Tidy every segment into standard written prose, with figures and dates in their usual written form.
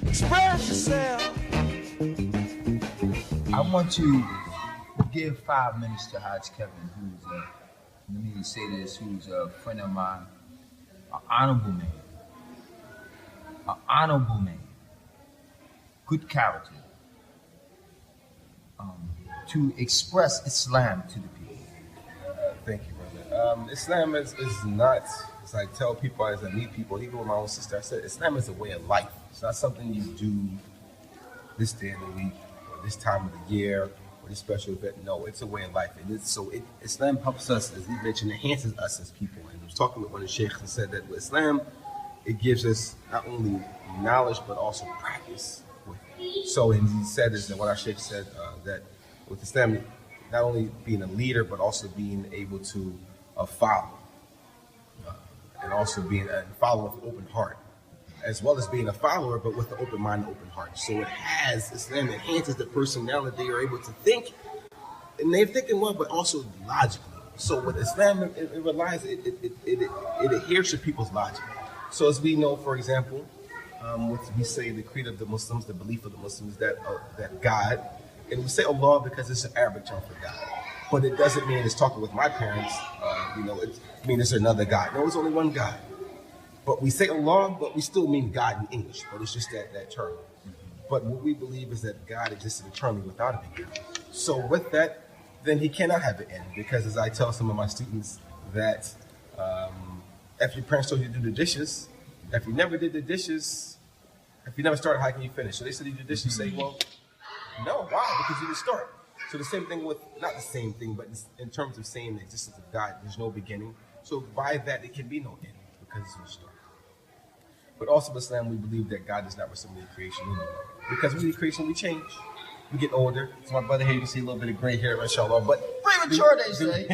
Express yourself. I want to give 5 minutes to Hodge Kevin, who's let me say this, who's a friend of mine, an honorable man, good character, to express Islam to the people. Thank you, brother. Islam is not, as I tell people, as I meet people, even with my own sister, I said Islam is a way of life. It's not something you do this day of the week, or this time of the year, or this special event. No, it's a way of life. Islam helps us, as he mentioned, enhances us as people. And I was talking with one of the sheikhs and said that with Islam, it gives us not only knowledge, but also practice with it. So, and he said is that what our sheikh said, that with Islam, not only being a leader, but also being able to follow. And also being a follower with an open heart, as well as being a follower, but with an open mind and open heart. So Islam enhances the person now that they are able to think, and they're thinking well, but also logically. So with Islam, it relies, it adheres to people's logic. So as we know, for example, we say the creed of the Muslims, the belief of the Muslims, that God, and we say Allah because it's an Arabic term for God. But it doesn't mean it's talking with my parents, it means there's another God. No, it's only one God. But we say Allah, but we still mean God in English, but it's just that term. But what we believe is that God existed eternally without a beginning. So with that, then he cannot have an end, because as I tell some of my students that if your parents told you to do the dishes, if you never did the dishes, if you never started, how can you finish? So they said you do the dishes, you say, well, no, why? Because you didn't start. So the same thing with, not the same thing, but in terms of saying the existence of God, there's no beginning. So by that, it can be no end, because it's no start. But also with Islam, we believe that God does not resemble creation anyway. Because with the creation, we change. We get older. So my brother here, you can see a little bit of gray hair, inshallah. But premature, they say.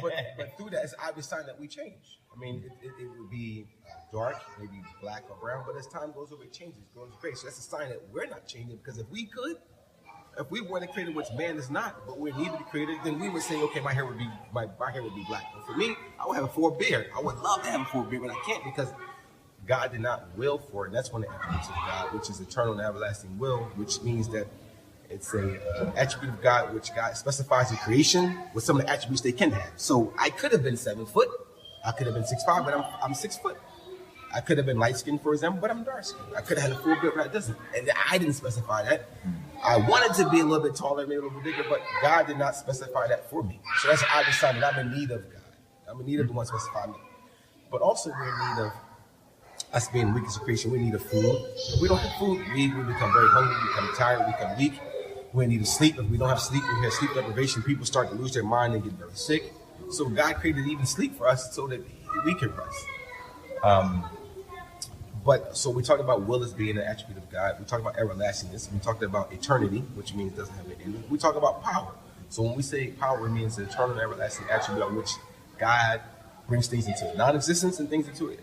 but through that, it's an obvious sign that we change. I mean, it would be dark, maybe black or brown, but as time goes over, it changes, it goes gray. So that's a sign that we're not changing, because if we could, if we weren't created, which man is not, but we're needed to be created, then we would say, okay, my hair would be black. But for me, I would have a full beard. I would love to have a full beard, but I can't, because God did not will for it. And that's one of the attributes of God, which is eternal and everlasting will, which means that it's an attribute of God which God specifies in creation with some of the attributes they can have. So I could have been 7 foot, I could have been 6'5", but I'm 6 foot. I could have been light skinned, for example, but I'm dark skinned. I could have had a full beard, but it doesn't. And I didn't specify that. I wanted to be a little bit taller, maybe a little bit bigger, but God did not specify that for me. So that's how I decided I'm in need of God. I'm in need of the one specifying me. But also we're in need of us being weak as a creation. We need of food. If we don't have food, we become very hungry, we become tired, we become weak. We need to sleep. If we don't have sleep, we have sleep deprivation. People start to lose their mind and get very sick. So God created even sleep for us so that we can rest. But so we talked about will as being an attribute of God. We talked about everlastingness. We talked about eternity, which means it doesn't have an end. We talk about power. So when we say power, it means the eternal and everlasting attribute on which God brings things into non-existence and things into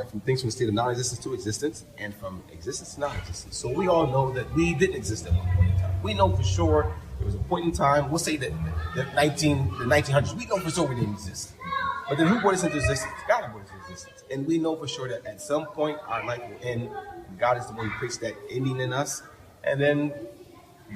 from things from the state of non-existence to existence, and from existence to non-existence. So we all know that we didn't exist at one point in time. We know for sure there was a point in time. We'll say that the 1900s. We know for sure we didn't exist. But then who brought us into existence? God brought us into existence. And we know for sure that at some point our life will end. God is the one who creates that ending in us. And then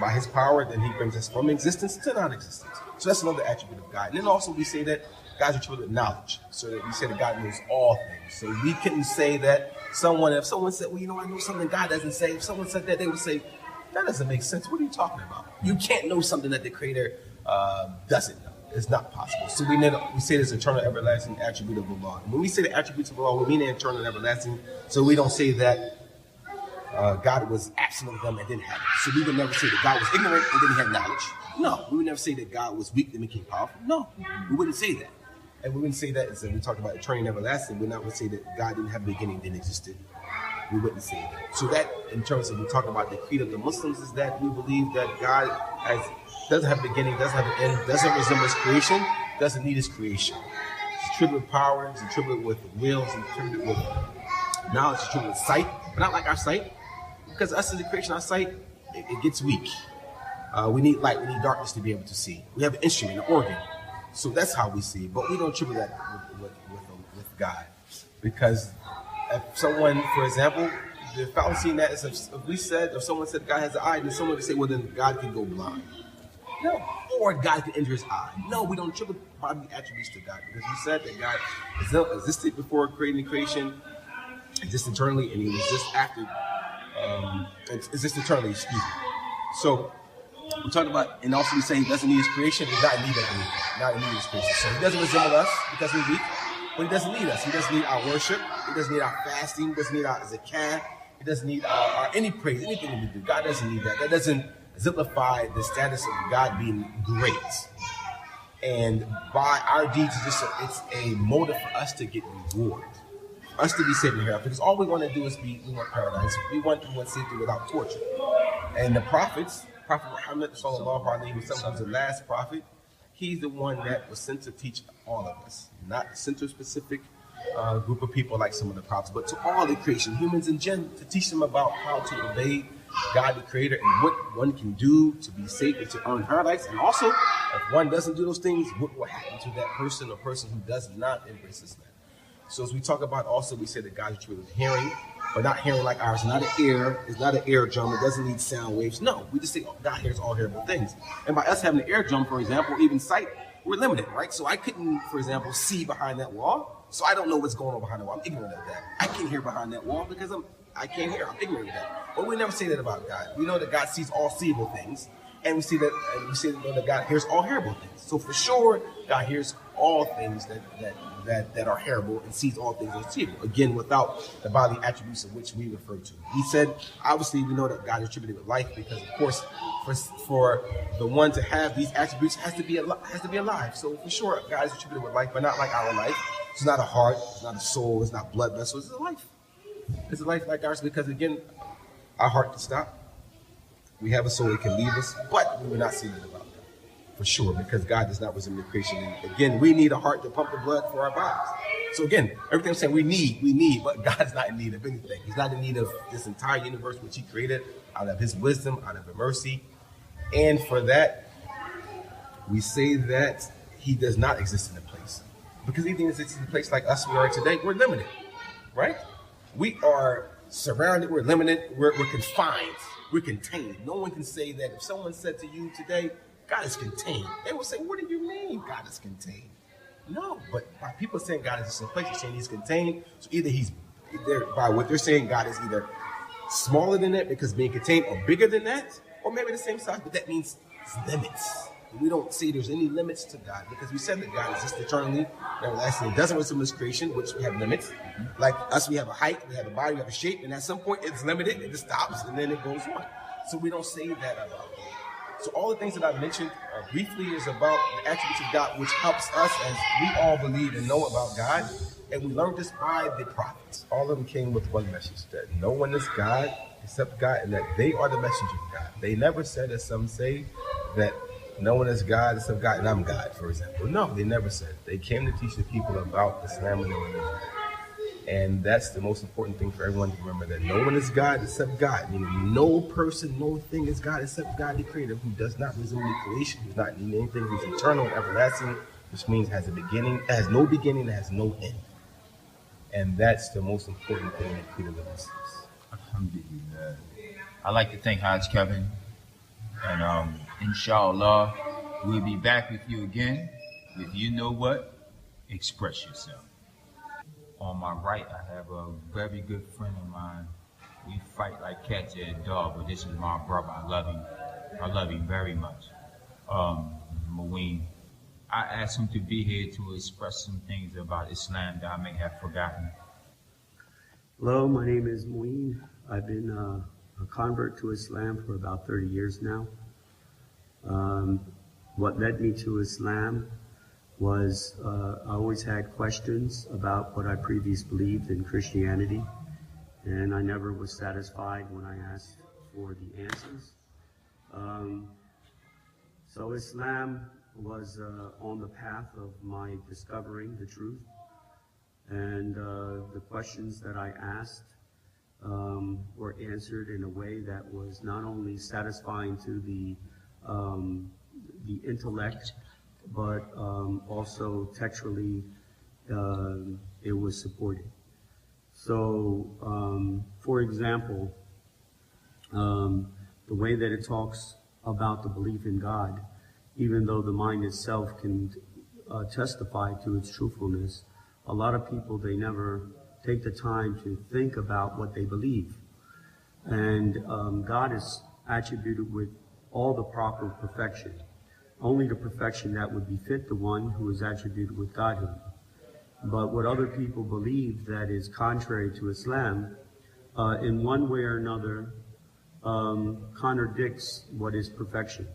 by his power, then he brings us from existence to non-existence. So that's another attribute of God. And then also we say that God's attribute of knowledge. So that we say that God knows all things. So we couldn't say that if someone said, well, I know something God doesn't say. If someone said that, they would say, that doesn't make sense. What are you talking about? You can't know something that the Creator doesn't know. It's not possible. So we say this eternal, everlasting attribute of Allah. When we say the attributes of Allah, we mean the eternal and everlasting. So we don't say that God was absent of them and didn't have it. So we would never say that God was ignorant and didn't have knowledge. No. We would never say that God was weak and became powerful. No. We wouldn't say that. And we wouldn't say that as we talk about eternal and everlasting. We're not going to say that God didn't have a beginning, didn't exist. We wouldn't say that. So that, in terms of we talk about the creed of the Muslims, is that we believe that God doesn't have a beginning, doesn't have an end, doesn't resemble his creation, doesn't need his creation. It's attributed with power, it's attributed with will, it's attributed with knowledge, it's attributed with sight, but not like our sight. Because us as a creation, our sight, it gets weak. We need light, we need darkness to be able to see. We have an instrument, an organ. So that's how we see. But we don't attribute that with God. Because if someone, for example, the fallacy in that is if someone said God has an eye, then someone would say, well, then God can go blind. No. Or God can injure his eye. No, we don't attribute bodily attributes to God because we said that God existed before creating creation, exists eternally, and he exists after, exists eternally, excuse me. So, we're talking about, and also we say he doesn't need his creation, he's not in need of anything, not in need of his creation. So he doesn't resemble us because we're weak, but he doesn't need us. He doesn't need our worship, he doesn't need our fasting, he doesn't need our zakat, he doesn't need our any praise, anything that we do. God doesn't need that. That doesn't exemplify the status of God being great. And by our deeds, it's a motive for us to get reward, for us to be saved in hereafter. Because all we want to do is we want paradise. We want safety without torture. And the prophets, Prophet Muhammad sallallahu alaihi wasallam, was the last prophet. He's the one that was sent to teach all of us, not center-specific group of people like some of the prophets, but to all the creation, humans in general, to teach them about how to obey God the Creator and what one can do to be safe and to earn paradise. And also, if one doesn't do those things, what will happen to that person or person who does not embrace Islam? So as we talk about also, we say that God is truly hearing, but not hearing like ours. Not an ear. It's not an eardrum. It doesn't need sound waves. No, we just say God hears all hearable things. And by us having an eardrum, for example, even sight, we're limited, right? So I couldn't, for example, see behind that wall. So I don't know what's going on behind the wall. I'm ignorant of that. I can't hear behind that wall because I can't hear. I'm ignorant of that. But we never say that about God. We know that God sees all seeable things, and we see that, that God hears all hearable things. So for sure, God hears all things that are hearable and sees all things as seeable. Again, without the bodily attributes of which we refer to. He said, obviously, we know that God is attributed with life because, of course, for the one to have these attributes has to be alive. So for sure, God is attributed with life, but not like our life. It's not a heart. It's not a soul. It's not blood vessels. It's a life. It's a life like ours because, again, our heart can stop. We have a soul that can leave us, but we will not see that about God. For sure, because God does not resemble creation. And again, we need a heart to pump the blood for our bodies. So again, everything I'm saying we need, but God's not in need of anything. He's not in need of this entire universe which he created out of his wisdom, out of his mercy. And for that, we say that he does not exist in a place. Because anything that exists in a place like us, we are today, we're limited, right? We are surrounded, we're limited, we're confined, we're contained. No one can say that. If someone said to you today, God is contained, they will say, what do you mean God is contained? No, but by people saying God is in a place, they're saying he's contained. So either by what they're saying, God is either smaller than that because being contained, or bigger than that, or maybe the same size, but that means it's limits. We don't see there's any limits to God because we said that God exists eternally, everlasting. It doesn't resemble his creation, which we have limits. Like us, we have a height, we have a body, we have a shape, and at some point it's limited, and it stops, and then it goes on. So we don't say that about God. So all the things that I mentioned briefly is about the attributes of God, which helps us as we all believe and know about God. And we learned this by the prophets. All of them came with one message, that no one is God except God, and that they are the messenger of God. They never said, as some say, that no one is God except God, and I'm God, for example. No, they never said. They came to teach the people about Islam and the religion. And that's the most important thing for everyone to remember, that no one is God except God. Meaning no person, no thing is God except God the Creator, who does not resemble creation, who's not in anything, who's eternal and everlasting, which means has a beginning, has no beginning, has no end. And that's the most important thing in the creed of the Muslims. Alhamdulillah. I'd like to thank Hajj Kevin. And inshallah, we'll be back with you again with You Know What? Express Yourself. On my right, I have a very good friend of mine. We fight like cats and dogs, but this is my brother. I love him. I love him very much. Maween. I asked him to be here to express some things about Islam that I may have forgotten. Hello, my name is Muin. I've been a convert to Islam for about 30 years now. What led me to Islam was I always had questions about what I previously believed in Christianity, and I never was satisfied when I asked for the answers. So Islam was on the path of my discovering the truth, and the questions that I asked were answered in a way that was not only satisfying to the intellect, but also textually it was supported. So, for example, the way that it talks about the belief in God, even though the mind itself can testify to its truthfulness, a lot of people, they never take the time to think about what they believe. And God is attributed with all the proper perfection, only the perfection that would befit the one who is attributed with Godhood. But what other people believe that is contrary to Islam, in one way or another, contradicts what is perfection.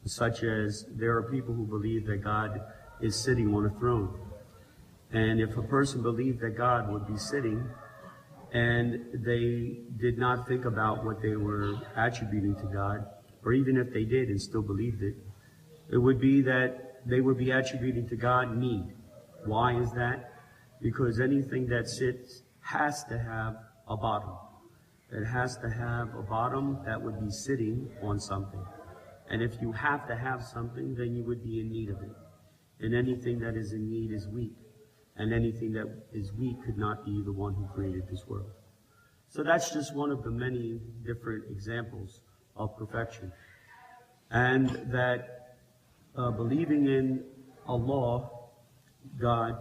Such as there are people who believe that God is sitting on a throne. And if a person believed that God would be sitting, and they did not think about what they were attributing to God, or even if they did and still believed it, it would be that they would be attributing to God need. Why is that? Because anything that sits has to have a bottom. It has to have a bottom that would be sitting on something. And if you have to have something, then you would be in need of it. And anything that is in need is weak. And anything that is weak could not be the one who created this world. So that's just one of the many different examples of perfection. And that believing in Allah, God,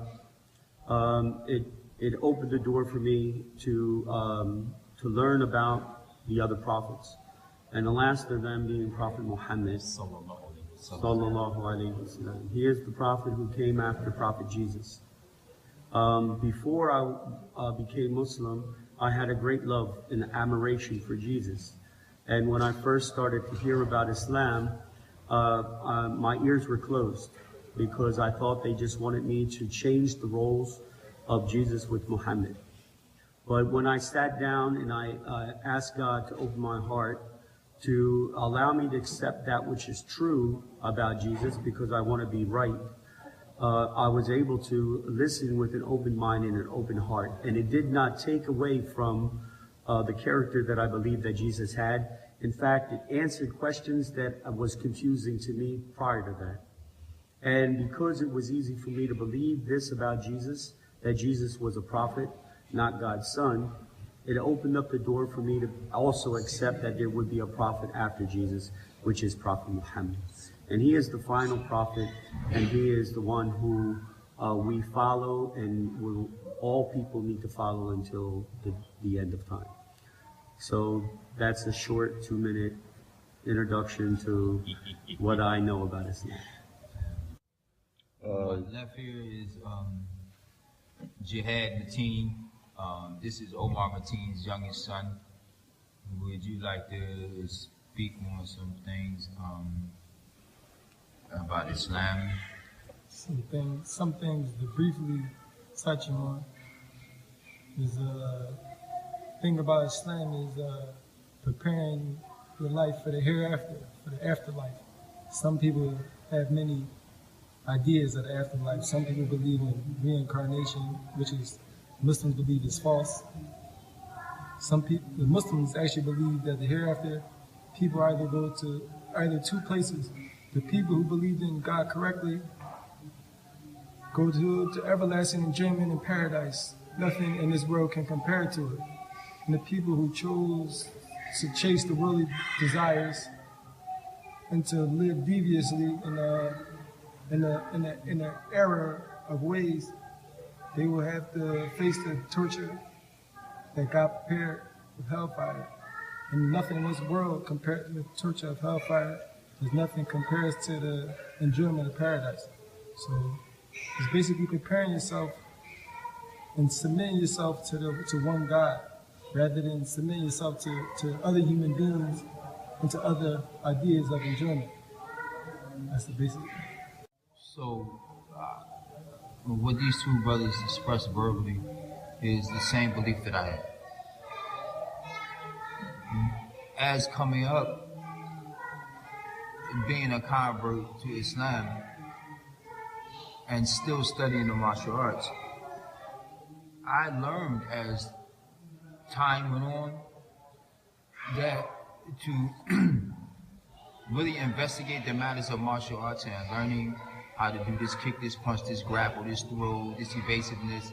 it opened the door for me to learn about the other prophets. And the last of them being Prophet Muhammad sallallahu alaihi wasallam. He is the prophet who came after Prophet Jesus. Before I became Muslim, I had a great love and admiration for Jesus. And when I first started to hear about Islam, my ears were closed because I thought they just wanted me to change the roles of Jesus with Muhammad. But when I sat down and I asked God to open my heart to allow me to accept that which is true about Jesus because I want to be right, I was able to listen with an open mind and an open heart. And it did not take away from the character that I believe that Jesus had. In fact, it answered questions that was confusing to me prior to that. And because it was easy for me to believe this about Jesus, that Jesus was a prophet, not God's son, it opened up the door for me to also accept that there would be a prophet after Jesus, which is Prophet Muhammad. And he is the final prophet, and he is the one who we follow and all people need to follow until the end of time. So that's a short 2-minute introduction to what I know about Islam. Left here is Jihad Mateen. This is Omar Mateen's youngest son. Would you like to speak on some things about Islam? Some things to briefly touch on is thing about Islam is preparing your life for the hereafter, for the afterlife. Some people have many ideas of the afterlife. Some people believe in reincarnation, which is Muslims believe is false. The Muslims actually believe that the hereafter, people either go to either two places. The people who believed in God correctly go to everlasting enjoyment in paradise. Nothing in this world can compare to it. And the people who chose to chase the worldly desires and to live deviously in an era of ways, they will have to face the torture that God prepared with hellfire. And nothing in this world compared to the torture of hellfire. There's nothing compares to the enjoyment of paradise. So it's basically preparing yourself and submitting yourself to one God, rather than submitting yourself to other human beings and to other ideas of enjoyment. That's the basic. So, what these two brothers expressed verbally is the same belief that I have. As coming up, being a convert to Islam and still studying the martial arts, I learned as time went on that to really investigate the matters of martial arts and learning how to do this, kick this, punch this, grapple this, throw this, evasiveness,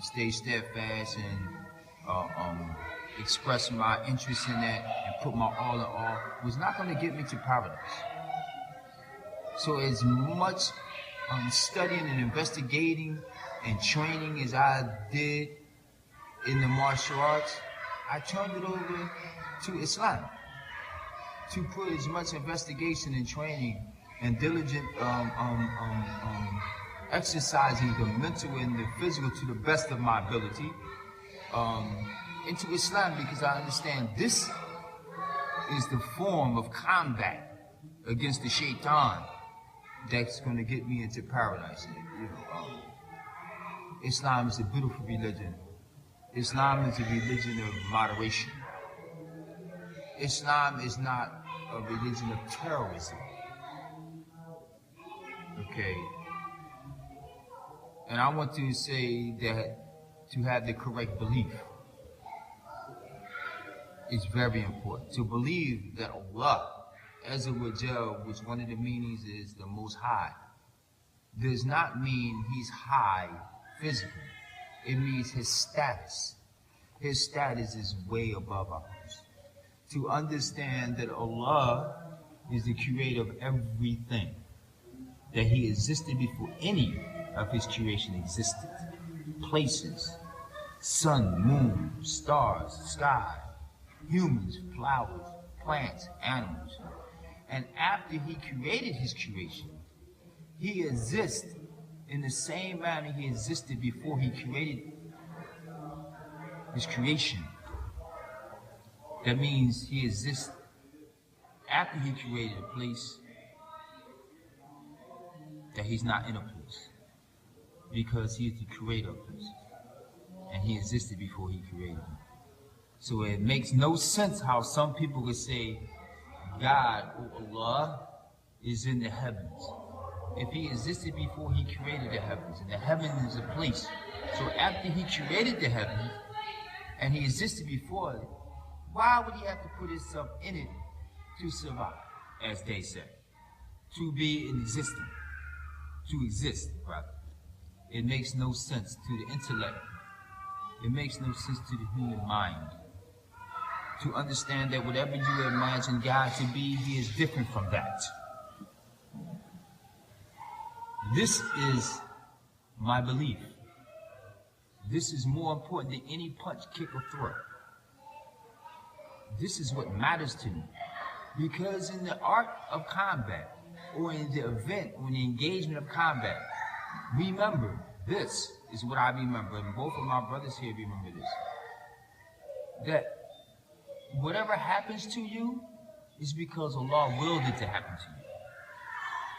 stay steadfast and express my interest in that and put my all in all was not going to get me to paradise. So as much studying and investigating and training as I did in the martial arts, I turned it over to Islam to put as much investigation and training and diligent exercising the mental and the physical to the best of my ability into Islam, because I understand this is the form of combat against the shaitan that's going to get me into paradise. Islam is a beautiful religion. Islam is a religion of moderation. Islam is not a religion of terrorism. Okay. And I want to say that to have the correct belief is very important. To believe that Allah, Azza wa Jal, which one of the meanings is the Most High, does not mean He's high physically. It means His status. His status is way above ours. To understand that Allah is the creator of everything, that He existed before any of His creation existed. Places, sun, moon, stars, sky, humans, flowers, plants, animals. And after He created His creation, He exists in the same manner He existed before He created His creation. That means He exists after He created a place, that He's not in a place, because He is the creator of places, and He existed before He created them. So it makes no sense how some people could say God, or Allah, is in the heavens. If He existed before He created the heavens, and the heaven is a place, so after He created the heavens, and He existed before it, why would He have to put Himself in it to survive, as they say? To be in existence. To exist, rather. It makes no sense to the intellect. It makes no sense to the human mind. To understand that whatever you imagine God to be, He is different from that. This is my belief. This is more important than any punch, kick, or throw. This is what matters to me. Because in the art of combat, or in the event, or in the engagement of combat, remember, this is what I remember, and both of my brothers here remember this, that whatever happens to you is because Allah willed it to happen to you.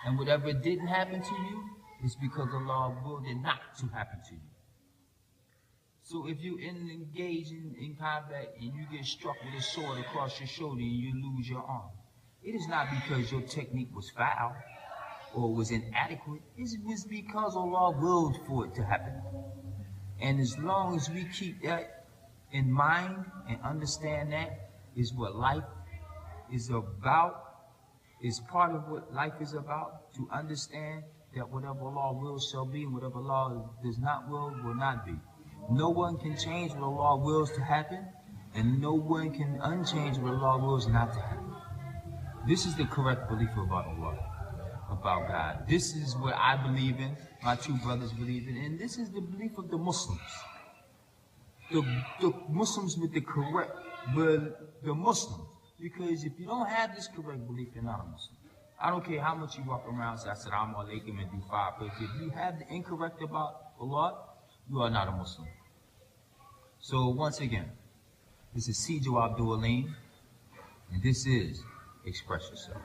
And whatever didn't happen to you is because Allah willed it not to happen to you. So if you engage in combat and you get struck with a sword across your shoulder and you lose your arm, it is not because your technique was foul or was inadequate. It was because Allah willed for it to happen. And as long as we keep that in mind and understand that is what life is about, is part of what life is about, to understand that whatever Allah wills shall be and whatever Allah does not will not be. No one can change what Allah wills to happen, and no one can unchange what Allah wills not to happen. This is the correct belief about Allah, about God. This is what I believe in, my two brothers believe in, and this is the belief of the Muslims. The Muslims with the correct, but the Muslims. Because if you don't have this correct belief, you're not a Muslim. I don't care how much you walk around and say, Assalamu alaikum, and do 5 prayers. If you have the incorrect about Allah, you are not a Muslim. So once again, this is Sijo Abdul Alim, and this is Express Yourself.